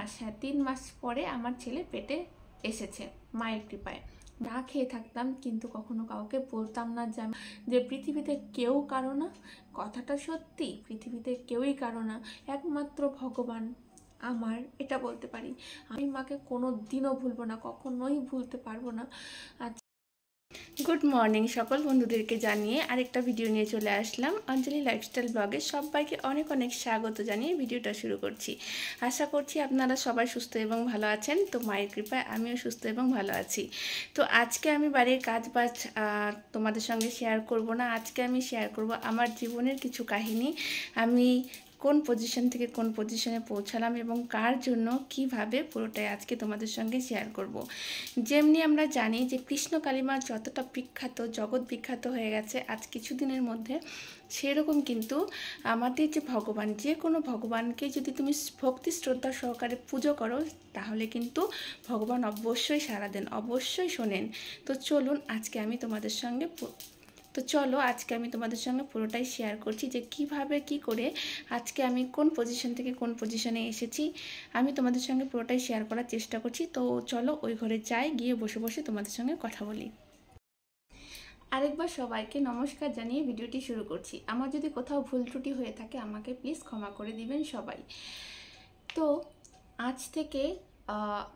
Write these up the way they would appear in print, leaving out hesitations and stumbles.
মাস, হ্যাঁ 3 মাস পরে আমার ছেলে পেটে এসেছে মায়ের কৃপায়। না খেয়ে থাকতাম, কিন্তু কখনো কাউকে বলতাম না যে পৃথিবীতে কেউ কারো না। কথাটা সত্যি, পৃথিবীতে কেউই কারো না, একমাত্র ভগবান আমার, এটা বলতে পারি। আমি মাকে কোনো দিনও ভুলবো না, কখনোই ভুলতে পারবো না। গুড মর্নিং সকল বন্ধুদেরকে জানিয়ে আরেকটা ভিডিও নিয়ে চলে আসলাম অঞ্জলি লাইফস্টাইল ব্লগে। সবাইকে অনেক অনেক স্বাগত জানিয়ে ভিডিওটা শুরু করছি। আশা করছি আপনারা সবাই সুস্থ এবং ভালো আছেন। তো মায়ের কৃপায় আমিও সুস্থ এবং ভালো আছি। তো আজকে আমি বাড়ির কাজ বাজ তোমাদের সঙ্গে শেয়ার করব না। আজকে আমি শেয়ার করব আমার জীবনের কিছু কাহিনী। আমি কোন পজিশন থেকে কোন পজিশনে পৌঁছালাম এবং কার জন্য কিভাবে, পুরোটাই আজকে তোমাদের সঙ্গে শেয়ার করব। যেমনি আমরা জানি যে কৃষ্ণ কালিমা যতটা বিখ্যাত, জগৎ বিখ্যাত হয়ে গেছে আজ কিছুদিনের মধ্যে, সেরকম কিন্তু আমাদের যে ভগবান, যে কোনো ভগবানকে যদি তুমি ভক্তি শ্রদ্ধা সহকারে পুজো করো, তাহলে কিন্তু ভগবান অবশ্যই সাড়া দেন, অবশ্যই শোনেন। তো চলুন আজকে আমি তোমাদের সঙ্গে পুরোটাই শেয়ার করছি যে কিভাবে কি করে আজকে আমি কোন পজিশন থেকে কোন পজিশনে এসেছি। আমি তোমাদের সঙ্গে পুরোটাই শেয়ার করার চেষ্টা করছি। তো চলো ওই ঘরে যাই, গিয়ে বসে বসে তোমাদের সঙ্গে কথা বলি। আরেকবার সবাইকে নমস্কার জানিয়ে ভিডিওটি শুরু করছি। আমার যদি কোথাও ভুল ত্রুটি হয়ে থাকে আমাকে প্লিজ ক্ষমা করে দিবেন সবাই। তো আজ থেকে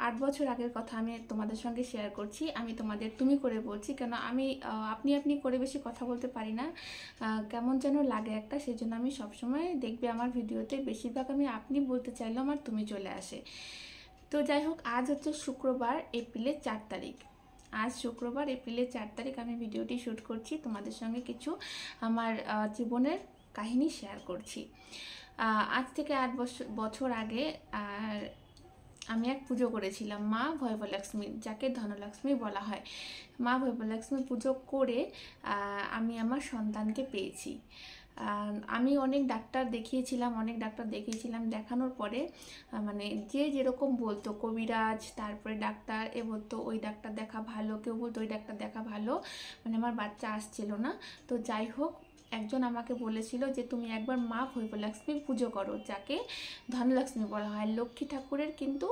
8 বছর আগের কথা আমি তোমাদের সঙ্গে শেয়ার করছি। আমি তোমাদের তুমি করে বলছি, কেন আমি আপনি করে বেশি কথা বলতে পারি না, কেমন যেন লাগে একটা। সেই জন্য আমি সবসময় দেখবে আমার ভিডিওতে বেশিরভাগ আমি আপনি বলতে চাইলেও আমার তুমি চলে আসে। তো যাই হোক, আজ হচ্ছে শুক্রবার, এপ্রিলের 4 তারিখ। আজ শুক্রবার এপ্রিলের 4 তারিখ আমি ভিডিওটি শ্যুট করছি, তোমাদের সঙ্গে কিছু আমার জীবনের কাহিনী শেয়ার করছি। আজ থেকে 8 বছর আগে আমি এক পুজো করেছিলাম মা ভৈবলক্ষ্মী, যাকে ধনলক্ষ্মী বলা হয়। মা ভৈবলক্ষ্মী পুজো করে আমি আমার সন্তানকে পেয়েছি। আমি অনেক ডাক্তার দেখিয়েছিলাম, দেখানোর পরে মানে যে যেরকম বলতো, কবিরাজ, তারপরে ডাক্তার, এ বলতো ওই ডাক্তার দেখা ভালো, কেউ বলতো ওই ডাক্তার দেখা ভালো, মানে আমার বাচ্চা আসছিল না। তো যাই হোক, একজন আমাকে বলেছিল যে তুমি একবার মা ভৈবলক্ষ্মীর পুজো করো, যাকে ধনলক্ষ্মী বলা হয়। লক্ষ্মী ঠাকুরের কিন্তু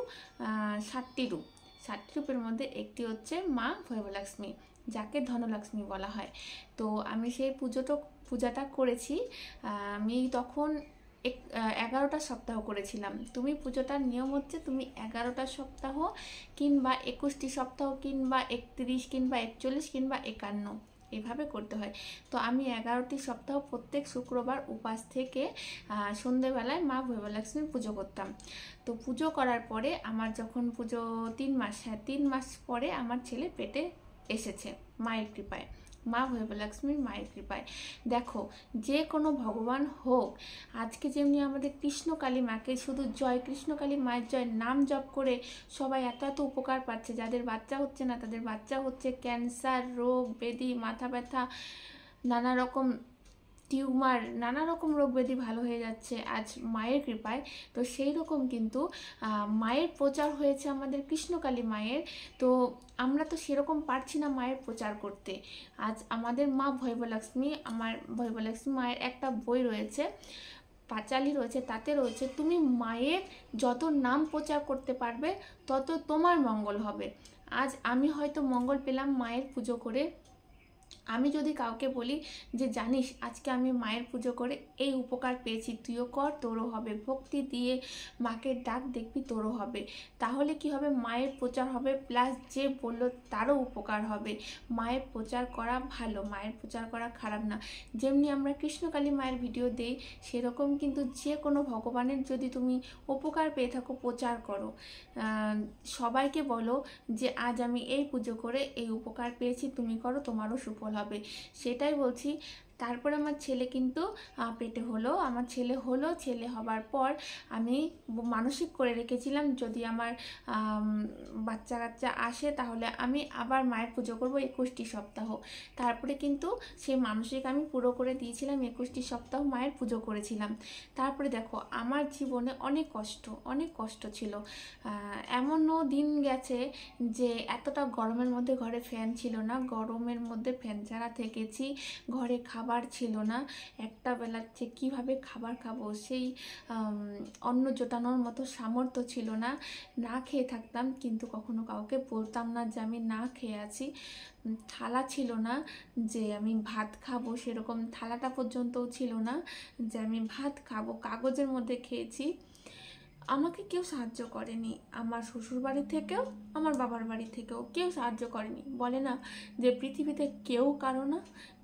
7টি রূপ, 7টি রূপের মধ্যে একটি হচ্ছে মা ভৈবলক্ষ্মী, যাকে ধনলক্ষ্মী বলা হয়। তো আমি সেই পূজাটা করেছি। আমি তখন 11টা সপ্তাহ করেছিলাম। তুমি পুজোটার নিয়ম হচ্ছে তুমি 11টা সপ্তাহ কিংবা 21টি সপ্তাহ কিংবা 31 কিংবা 41 কিংবা 51 এভাবে করতে হয়। তো আমি 11টি সপ্তাহ প্রত্যেক শুক্রবার উপাস থেকে সন্ধেবেলায় মা ভৈবলক্ষ্মীর পুজো করতাম। তো পুজো করার পরে আমার যখন পুজো 3 মাস, হ্যাঁ 3 মাস পরে আমার ছেলে পেটে এসেছে মায়ের কৃপায়, মা ভৈবলক্ষ্মীর মায়ের কৃপায়। দেখো, যে কোনো ভগবান হোক, আজকে যেমনি আমাদের কৃষ্ণকালী মাকে শুধু জয় কৃষ্ণকালী মায়ের জয় নাম জপ করে সবাই এত এত উপকার পাচ্ছে। যাদের বাচ্চা হচ্ছে না তাদের বাচ্চা হচ্ছে, ক্যান্সার রোগ ব্যাধি, মাথা ব্যথা, নানা রকম টিউমার, নানা রকম রোগ ব্যাধি ভালো হয়ে যাচ্ছে আজ মায়ের কৃপায়। তো সেই রকম কিন্তু মায়ের প্রচার হয়েছে আমাদের কৃষ্ণকালী মায়ের। তো আমরা তো সেরকম পারছি না মায়ের প্রচার করতে। আজ আমাদের মা ভৈবলক্ষ্মী, আমার ভৈবলক্ষ্মী মায়ের একটা বই রয়েছে, পাঁচালি রয়েছে, তাতে রয়েছে তুমি মায়ের যত নাম প্রচার করতে পারবে তত তোমার মঙ্গল হবে। আজ আমি হয়তো মঙ্গল পেলাম মায়ের পুজো করে। আমি যদি কাউকে বলি যে জানিস আজকে আমি মায়ের পুজো করে এই উপকার পেয়েছি, তুইও কর, তোরও হবে। ভক্তি দিয়ে মাকে ডাক, দেখবি তোরও হবে। তাহলে কি হবে, মায়ের প্রচার হবে, প্লাস যে বললো তারও উপকার হবে। মায়ের প্রচার করা ভালো, মায়ের প্রচার করা খারাপ না। যেমনি আমরা কৃষ্ণকালী মায়ের ভিডিও দেই, সেরকম কিন্তু যে কোনো ভগবানের যদি তুমি উপকার পেয়ে থাকো, প্রচার করো। সবাইকে বলো যে আজ আমি এই পুজো করে এই উপকার পেয়েছি, তুমি করো, তোমারও সুফল হবে। সেটাই বলছি। তারপরে আমার ছেলে কিন্তু পেটে হলো। আমার ছেলে হবার পর আমি মানসিক করে রেখেছিলাম যদি আমার বাচ্চা কাচ্চা আসে তাহলে আমি আবার মায়ের পুজো করব 21টি সপ্তাহ। তারপরে কিন্তু সেই মানসিক আমি পুরো করে দিয়েছিলাম, 21টি সপ্তাহ মায়ের পুজো করেছিলাম। তারপরে দেখো, আমার জীবনে অনেক কষ্ট ছিল। এমনও দিন গেছে যে এতটা গরমের মধ্যে ঘরে ফ্যান ছিল না, গরমের মধ্যে ফ্যান ছাড়া থেকেছি, ঘরে খাবার খাবার ছিল না, একটা বেলার যে কীভাবে খাবার খাবো সেই অন্ন জোটানোর মতো সামর্থ্য ছিল না, না খেয়ে থাকতাম কিন্তু কখনো কাউকে বলতাম না যে আমি না খেয়ে আছি। থালা ছিল না যে আমি ভাত খাবো, সেরকম থালাটা পর্যন্তও ছিল না যে আমি ভাত খাবো, কাগজের মধ্যে খেয়েছি। আমাকে কেউ সাহায্য করেনি, আমার শ্বশুর বাড়ি থেকেও আমার বাবার বাড়ি থেকেও কেউ সাহায্য করেনি। বলে না যে পৃথিবীতে কেউ কারো না,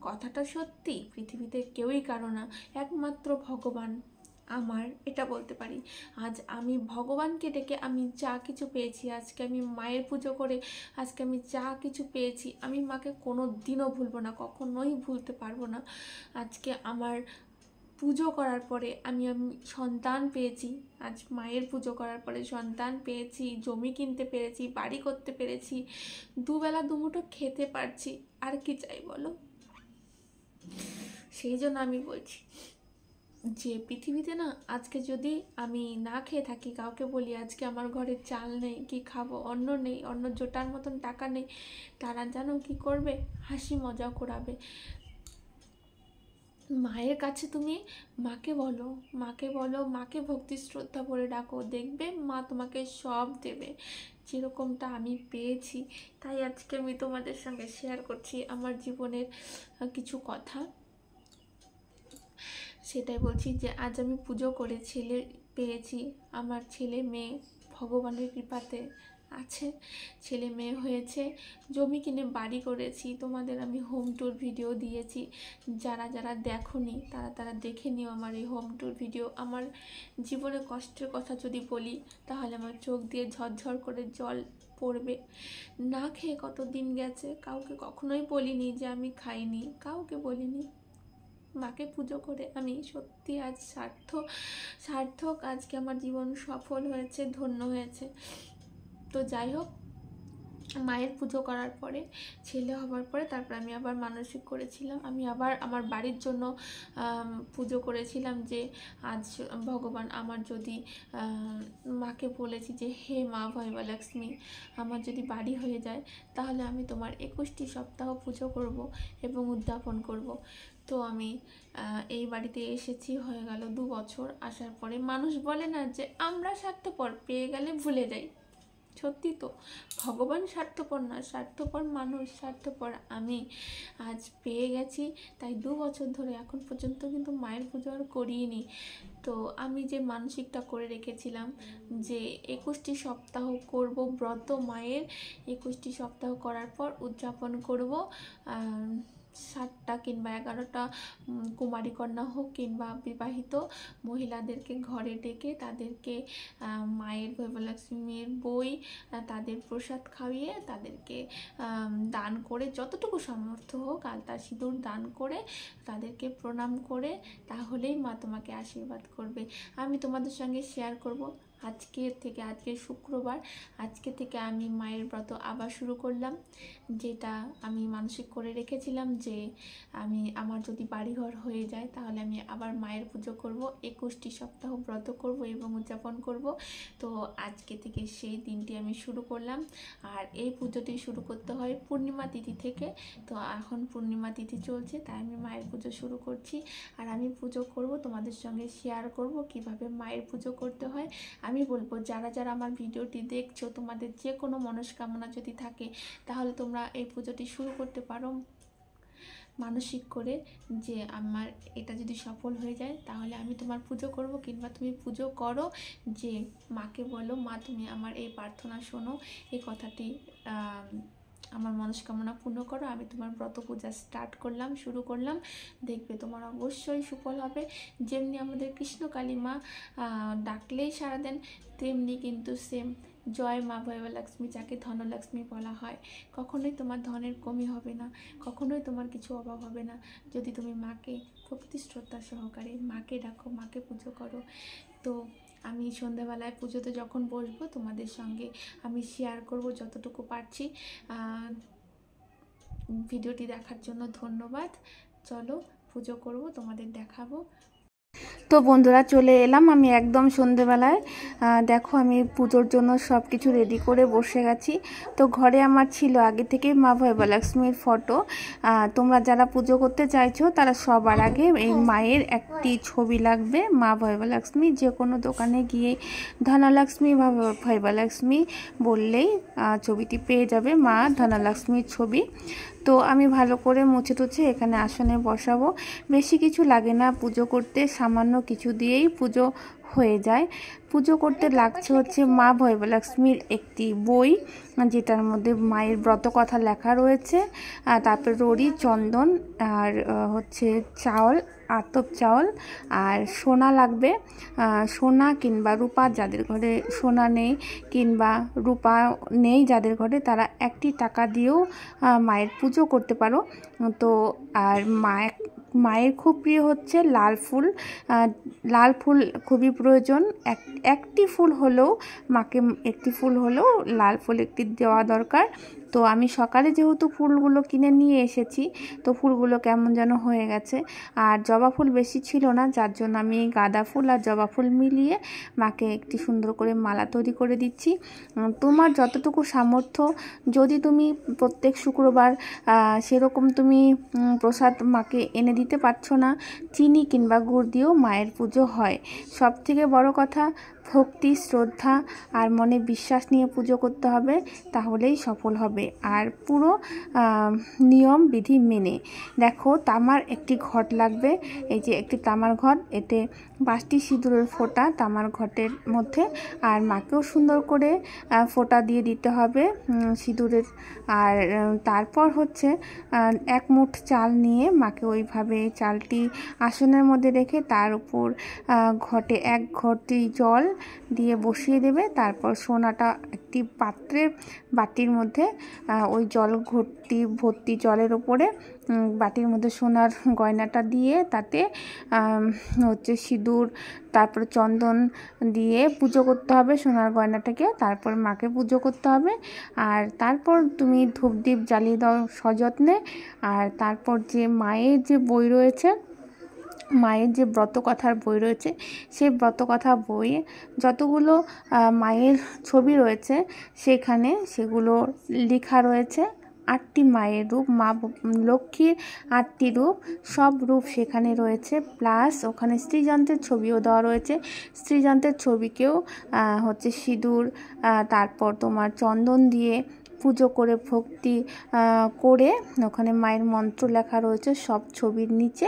কথাটা সত্যি, পৃথিবীতে কেউই কারো না, একমাত্র ভগবান আমার, এটা বলতে পারি। আজ আমি ভগবানকে ডেকে আমি যা কিছু পেয়েছি, আজকে আমি মায়ের পুজো করে আজকে আমি যা কিছু পেয়েছি, আমি মাকে কোনো দিনও ভুলবো না, কখনোই ভুলতে পারবো না। আজকে আমার পুজো করার পরে আমি সন্তান পেয়েছি, আজ মায়ের পুজো করার পরে সন্তান পেয়েছি, জমি কিনতে পেরেছি, বাড়ি করতে পেরেছি, দুবেলা দুমুঠো খেতে পারছি, আর কি চাই বলো? সেই জন্য আমি বলছি যে পৃথিবীতে না আজকে যদি আমি না খেয়ে থাকি, কাউকে বলি আজকে আমার ঘরে চাল নেই, কি খাবো, অন্ন নেই, অন্ন জোটার মতন টাকা নেই, তারা জানো কি করবে? হাসি মজা করাবে। মায়ের কাছে তুমি মাকে বলো, মাকে বলো, মাকে ভক্তি শ্রদ্ধা করে ডাকো, দেখবে মা তোমাকে সব দেবে, যেরকমটা আমি পেয়েছি। তাই আজকে আমি তোমাদের সঙ্গে শেয়ার করছি আমার জীবনের কিছু কথা। সেটাই বলছি যে আজ আমি পুজো করে ছেলে পেয়েছি, আমার ছেলে মেয়ে ভগবানের কৃপাতে আছে, ছেলে মেয়ে হয়েছে, জমি কিনে বাড়ি করেছি, তোমাদের আমি হোম ট্যুর ভিডিও দিয়েছি, যারা যারা দেখোনি তারা তারা দেখে নিও আমার এই হোম ট্যুর ভিডিও। আমার জীবনে কষ্টের কথা যদি বলি তাহলে আমার চোখ দিয়ে ঝরঝর করে জল পড়বে। না খেয়ে কত দিন গেছে, কাউকে কখনোই বলিনি যে আমি খাইনি, কাউকে বলিনি। মাকে পুজো করে আমি সত্যি আজ সার্থক, আজকে আমার জীবন সফল হয়েছে, ধন্য হয়েছে। তো যাই হোক, মায়ের পুজো করার পরে ছেলে হবার পরে তারপর আমি আবার মানসিক করেছিলাম, আমি আবার আমার বাড়ির জন্য পুজো করেছিলাম যে আজ ভগবান আমার যদি মাকে বলেছি যে হে মা ভৈবলক্ষ্মী, আমার যদি বাড়ি হয়ে যায় তাহলে আমি তোমার 21টি সপ্তাহ পুজো করব এবং উদ্যাপন করব। তো আমি এই বাড়িতে এসেছি, হয়ে গেল 2 বছর। আসার পরে মানুষ বলে না যে আমরা স্বার্থপর, পেয়ে গেলে ভুলে যাই, সত্যি তো, ভগবান স্বার্থপর না, স্বার্থপর মানুষ, স্বার্থপর আমি। আজ পেয়ে গেছি, তাই 2 বছর ধরে এখন পর্যন্ত কিন্তু মায়ের পুজো আর করিনি। তো আমি যে মানসিকটা করে রেখেছিলাম যে 21টি সপ্তাহ করব ব্রত মায়ের, 21টি সপ্তাহ করার পর উদযাপন করব 7টা কিংবা 11টা কুমারী কন্যা হোক কিংবা বিবাহিত মহিলাদেরকে ঘরে ডেকে তাদেরকে মায়ের ভৈবলক্ষ্মীর বই, তাদের প্রসাদ খাইয়ে, তাদেরকে দান করে যতটুকু সামর্থ্য হোক আলতা সিঁদুর দান করে তাদেরকে প্রণাম করে, তাহলেই মা তোমাকে আশীর্বাদ করবে। আমি তোমাদের সঙ্গে শেয়ার করব আজকে শুক্রবার, আজকে থেকে আমি মায়ের ব্রত আবার শুরু করলাম, যেটা আমি মানসিক করে রেখেছিলাম যে আমার যদি বাড়িঘর হয়ে যায় তাহলে আমি আবার মায়ের পুজো করব, 21টি সপ্তাহ ব্রত করব এবং উদযাপন করব। তো আজকে থেকে সেই দিনটি আমি শুরু করলাম। আর এই পুজোটি শুরু করতে হয় পূর্ণিমা তিথি থেকে, তো এখন পূর্ণিমা তিথি চলছে, তাই আমি মায়ের পুজো শুরু করছি। আর আমি পুজো করব, তোমাদের সঙ্গে শেয়ার করব কিভাবে মায়ের পুজো করতে হয়। আমি বলবো যারা যারা আমার ভিডিওটি দেখছো, তোমাদের যে কোনো মনস্কামনা যদি থাকে তাহলে তোমরা এই পুজোটি শুরু করতে পারো মানসিক করে যে আমার এটা যদি সফল হয়ে যায় তাহলে আমি তোমার পুজো করব, কিংবা তুমি পুজো করো যে মাকে বলো মা তুমি আমার এই প্রার্থনা শোনো, এই কথাটি আমার মনস্কামনা পূর্ণ করো। আমি তোমার ব্রত পূজা শুরু করলাম, দেখবে তোমার অবশ্যই সুফল হবে। যেমনি আমাদের কৃষ্ণকালী মা ডাকলেই সারা দেন, তেমনি কিন্তু সেম জয় মা ভৈবলক্ষ্মী, যাকে ধনলক্ষ্মী বলা হয়, কখনোই তোমার ধনের কমি হবে না, কখনোই তোমার কিছু অভাব হবে না যদি তুমি মাকে ভক্তি শ্রদ্ধা সহকারে মাকে ডাকো, মাকে পুজো করো। তো আমি সন্ধ্যাবেলায় পুজোতে যখন বসবো তোমাদের সঙ্গে আমি শেয়ার করব যতটুকু পারছি। ভিডিওটি দেখার জন্য ধন্যবাদ। চলো পুজো করব, তোমাদের দেখাবো। তো বন্ধুরা চলে এলাম আমি একদম সন্ধেবেলায়। দেখো আমি পুজোর জন্য সব কিছু রেডি করে বসে গেছি। তো ঘরে আমার ছিল আগে থেকে মা ভৈবালক্ষ্মীর ফটো। তোমরা যারা পুজো করতে চাইছো তারা সবার আগে এই মায়ের একটি ছবি লাগবে। মা ভৈবালক্ষ্মী যে কোনো দোকানে গিয়ে ধনলক্ষ্মী বা ভৈবালক্ষ্মী বললেই ছবিটি পেয়ে যাবে, মা ধনলক্ষ্মীর ছবি। তো আমি ভালো করে মুছে টুছে এখানে আসনে বসাবো। বেশি কিছু লাগে না পুজো করতে, সামান্য কিছু দিয়েই পুজো হয়ে যায়। পুজো করতে লাগছে হচ্ছে মা ভৈবালক্ষ্মীর একটি বই, যেটার মধ্যে মায়ের ব্রত কথা লেখা রয়েছে। তারপর রড়ি, চন্দন আর হচ্ছে চাউল, আতপ চাউল আর সোনা লাগবে। সোনা কিংবা রূপা, যাদের ঘরে সোনা নেই কিংবা রূপা নেই যাদের ঘরে, তারা একটি টাকা দিয়েও মায়ের পুজো করতে পারো। তো আর মায়ের খুব প্রিয় হচ্ছে লাল ফুল। লাল ফুল খুবই প্রয়োজন। একটি ফুল হলেও মাকে, একটি ফুল হলেও লাল ফুল একটি দেওয়া দরকার। তো আমি সকালে যেহেতু ফুলগুলো কিনে নিয়ে এসেছি, তো ফুলগুলো কেমন যেন হয়ে গেছে। আর জবা ফুল বেশি ছিল না, যার জন্য আমি গাঁদা ফুল আর জবা ফুল মিলিয়ে মাকে একটি সুন্দর করে মালা তৈরি করে দিচ্ছি। তোমার যতটুকু সামর্থ্য, যদি তুমি প্রত্যেক শুক্রবার সেরকম তুমি প্রসাদ মাকে এনে দিতে পারছো না, চিনি কিংবা গুড় দিয়েও মায়ের পুজো হয়। সব থেকে বড় কথা ভক্তি, শ্রদ্ধা আর মনে বিশ্বাস নিয়ে পুজো করতে হবে, তাহলেই সফল হবে। আর পুরো নিয়ম বিধি মেনে। দেখো তামার একটি ঘট লাগবে, এই যে একটি তামার ঘট, এতে 5টি সিঁদুরের ফোঁটা তামার ঘটের মধ্যে। আর মাকেও সুন্দর করে ফোঁটা দিয়ে দিতে হবে সিঁদুরের। আর তারপর হচ্ছে 1 মুঠ চাল নিয়ে মাকে ওইভাবে চালটি আসনের মধ্যে রেখে তার উপর ঘটে 1 ঘটি জল দিয়ে বসিয়ে দেবে। তারপর সোনাটা একটি পাত্রে, বাটির মধ্যে ওই জল ভর্তি জলের ওপরে বাটির মধ্যে সোনার গয়নাটা দিয়ে তাতে হচ্ছে সিঁদুর, তারপর চন্দন দিয়ে পুজো করতে হবে সোনার গয়নাটাকে। তারপর মাকে পুজো করতে হবে। আর তারপর তুমি ধূপ দ্বীপ জ্বালিয়ে দাও সযত্নে। আর তারপর যে মায়ের যে বই রয়েছে, মায়ের যে ব্রতকথার বই রয়েছে, সেই ব্রতকথা বইয়ে যতগুলো মায়ের ছবি রয়েছে সেখানে সেগুলো লেখা রয়েছে 8টি মায়ের রূপ, মা লক্ষ্মীর 8টি রূপ, সব রূপ সেখানে রয়েছে। প্লাস ওখানে স্ত্রীযন্ত্রের ছবিও দেওয়া রয়েছে। স্ত্রীযন্ত্রের ছবিকেও হচ্ছে সিঁদুর, তারপর তোমার চন্দন দিয়ে পুজো করে ভক্তি করে ওখানে মায়ের মন্ত্র লেখা রয়েছে। সব ছবির নিচে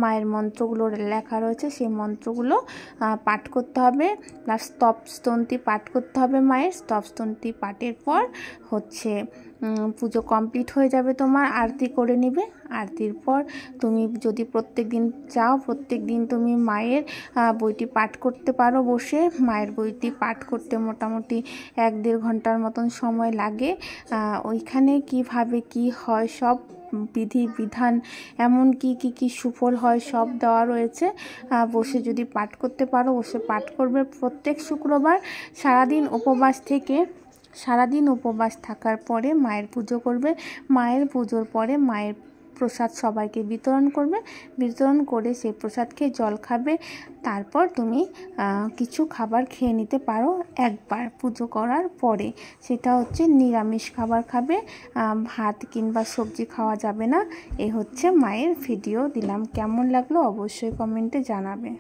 মায়ের মন্ত্রগুলো লেখা রয়েছে, সেই মন্ত্রগুলো পাঠ করতে হবে। প্লাস স্তবস্তন্তি পাঠ করতে হবে মায়ের। স্তবস্তন্তি পাঠের পর হচ্ছে পুজো কমপ্লিট হয়ে যাবে তোমার। আরতি করে নিবে। আরতির পর তুমি যদি প্রত্যেক দিন চাও, প্রত্যেক দিন তুমি মায়ের বইটি পাঠ করতে পারো বসে। মায়ের বইটি পাঠ করতে মোটামুটি 1-1.5 ঘন্টার মতন সময় লাগে। ওইখানে কিভাবে কি হয় সব বিধি বিধান, এমন কি সুফল হয় সব দেওয়া রয়েছে। বসে যদি পাঠ করতে পারো, বসে পাঠ করবে প্রত্যেক শুক্রবার। সারাদিন উপবাস থাকার পরে মায়ের পুজো করবে। মায়ের পুজোর পরে মায়ের প্রসাদ সবাইকে বিতরণ করবে। বিতরণ করে সেই প্রসাদ খেয়ে জল খাবে। তারপর তুমি কিছু খাবার খেয়ে নিতে পারো একবার পুজো করার পরে। সেটা হচ্ছে নিরামিষ খাবার খাবে, ভাত কিংবা সবজি খাওয়া যাবে না। এ হচ্ছে মায়ের ভিডিও দিলাম। কেমন লাগলো অবশ্যই কমেন্টে জানাবে।